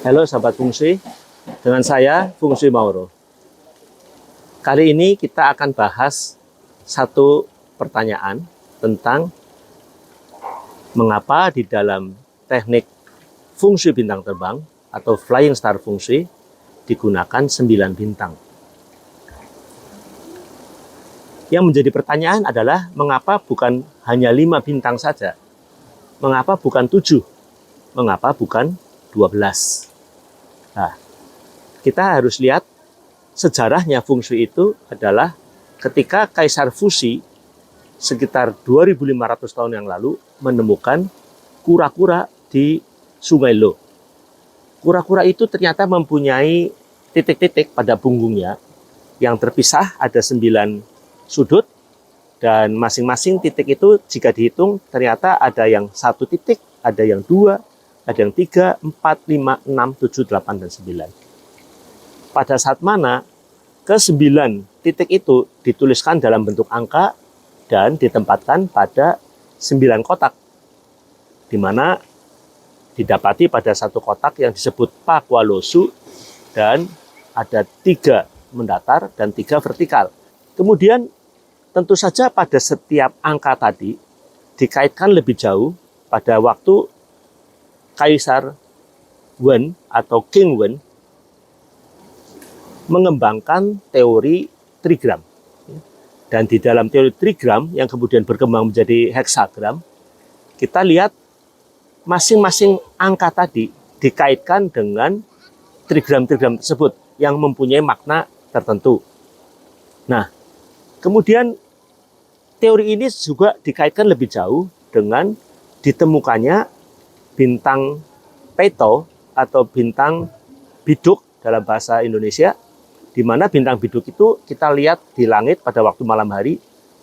Halo sahabat fungsi, dengan saya Fungsi Mauro. Kali ini kita akan bahas satu pertanyaan tentang mengapa di dalam teknik fungsi bintang terbang atau flying star fungsi digunakan 9 bintang. Yang menjadi pertanyaan adalah mengapa bukan hanya 5 bintang saja? Mengapa bukan 7? Mengapa bukan 12? Nah, kita harus lihat sejarahnya fungsi itu adalah ketika Kaisar Fusi sekitar 2500 tahun yang lalu menemukan kura-kura di Sungai Lo. Kura-kura itu ternyata mempunyai titik-titik pada punggungnya yang terpisah ada 9 sudut, dan masing-masing titik itu jika dihitung ternyata ada yang 1 titik, ada yang 2, ada yang 3, 4, 5, 6, 7, 8, dan 9. Pada saat mana ke-9 titik itu dituliskan dalam bentuk angka dan ditempatkan pada 9 kotak, di mana didapati pada satu kotak yang disebut Pakualosu, dan ada 3 mendatar dan 3 vertikal. Kemudian tentu saja pada setiap angka tadi dikaitkan lebih jauh pada waktu Kaisar Wen atau King Wen mengembangkan teori trigram. Dan di dalam teori trigram yang kemudian berkembang menjadi heksagram, kita lihat masing-masing angka tadi dikaitkan dengan trigram-trigram tersebut yang mempunyai makna tertentu. Nah, kemudian teori ini juga dikaitkan lebih jauh dengan ditemukannya bintang Peto atau bintang biduk dalam bahasa Indonesia, di mana bintang biduk itu kita lihat di langit pada waktu malam hari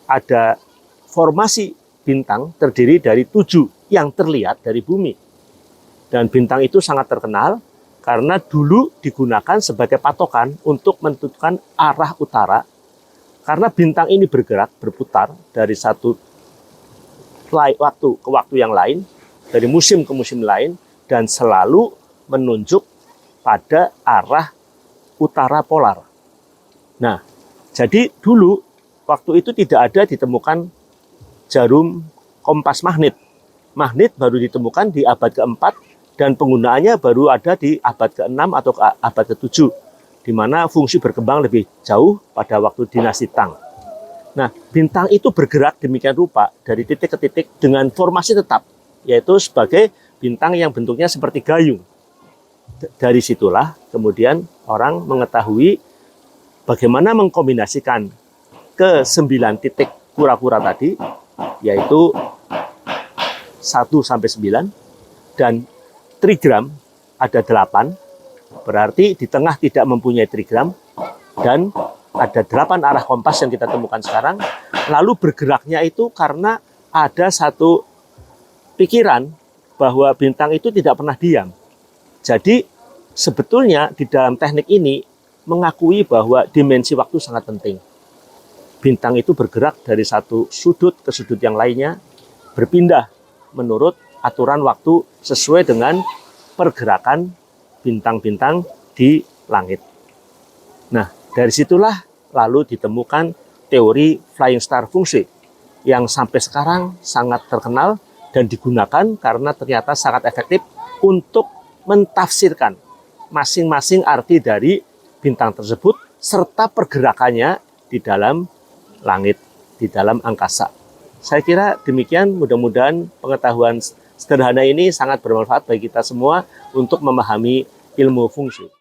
ada formasi bintang terdiri dari 7 yang terlihat dari bumi. Dan bintang itu sangat terkenal karena dulu digunakan sebagai patokan untuk menentukan arah utara, karena bintang ini bergerak, berputar dari satu waktu ke waktu yang lain, dari musim ke musim lain, dan selalu menunjuk pada arah utara polar. Nah, jadi dulu waktu itu tidak ada ditemukan jarum kompas magnet. Magnet baru ditemukan di abad ke-4 dan penggunaannya baru ada di abad ke-6 atau abad ke-7, di mana fungsi berkembang lebih jauh pada waktu dinasti Tang. Nah, bintang itu bergerak demikian rupa dari titik ke titik dengan formasi tetap, yaitu sebagai bintang yang bentuknya seperti gayung. Dari situlah kemudian orang mengetahui bagaimana mengkombinasikan ke-9 titik kura-kura tadi, yaitu 1-9, dan trigram ada 8, berarti di tengah tidak mempunyai trigram, dan ada 8 arah kompas yang kita temukan sekarang. Lalu bergeraknya itu karena ada satu pikiran bahwa bintang itu tidak pernah diam. Jadi sebetulnya di dalam teknik ini mengakui bahwa dimensi waktu sangat penting. Bintang itu bergerak dari satu sudut ke sudut yang lainnya, berpindah menurut aturan waktu sesuai dengan pergerakan bintang-bintang di langit. Nah, dari situlah lalu ditemukan teori flying star fungsi yang sampai sekarang sangat terkenal dan digunakan karena ternyata sangat efektif untuk mentafsirkan masing-masing arti dari bintang tersebut serta pergerakannya di dalam langit, di dalam angkasa. Saya kira demikian, mudah-mudahan pengetahuan sederhana ini sangat bermanfaat bagi kita semua untuk memahami ilmu fungsi.